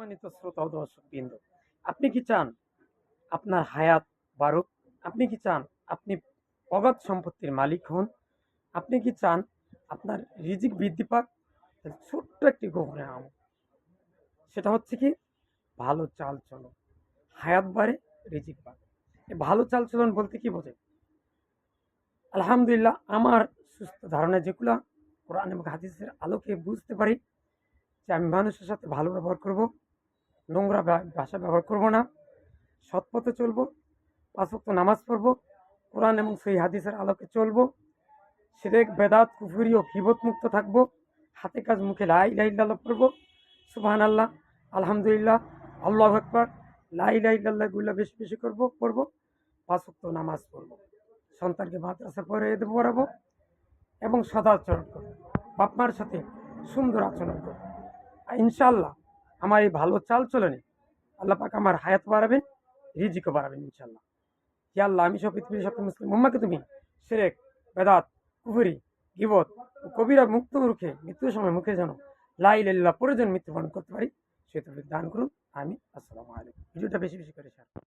সম্মানিত শ্রোতা ও দর্শকবৃন্দ, আপনি কি চান আপনার হায়াত বাড়ুক? আপনি কি চান আপনি অগাধ সম্পত্তির মালিক হন? আপনি কি চান আপনার রিজিক বৃদ্ধি পাক? তাহলে ছোট্ট একটি গোপনে আম, সেটা হচ্ছে কি, ভালো চাল চলো, হায়াত বাড়ে, রিজিক বাড়ে। এই ভালো চাল চলন বলতে কি বোঝে? আলহামদুলিল্লাহ, আমার সুস্থ ধারণা যেগুলা কোরআন এবং হাদিসের আলোকে বুঝতে পারি, যে আমি মানুষের সাথে ভালো ব্যবহার করব, নোংরা ভাষা ব্যবহার করব না, সৎ পথে চলবো, ৫ ওয়াক্ত নামাজ পড়বো, কোরআন এবং সহিহ হাদিসের আলোকে চলবো, শিরক বেদাত কুফরি ও গীবত মুক্ত থাকবো, হাতে কাজ মুখে লা ইলাহা ইল্লাল্লাহ পড়বো, সুবহানাল্লাহ, আলহামদুলিল্লাহ, আল্লাহু আকবার, লা ইলাহা ইল্লাল্লাহ গুলা বেশি বেশি পড়বো, ৫ ওয়াক্ত নামাজ পড়বো, সন্তানকে মাদ্রাসা পড়াবো এবং সদাচরণ করবো, বাপ মার সাথে সুন্দর আচরণ করবো। আর ইনশাআল্লাহ আমার এই ভালো চাল চলনে আল্লাহ পাক আমার হায়াত বাড়াবেন, রিজিকও বাড়াবেন ইনশাআল্লাহ। হে আল্লাহ, আমি সব পৃথিবীর সকল মুসলিম উম্মাহকে তুমি শিরক, বেদাত, কুফরি, গীবত ও কবিরা মুক্ত রুখে মৃত্যুর সময় মুখে যেন লা ইলাহা ইল্লাল্লাহ পড়ে যেন মৃত্যুবরণ করতে পারি, সে তৌফিক দান করুন। আমি আসসালামু আলাইকুম। ভিডিওটা বেশি বেশি করে শেয়ার করুন।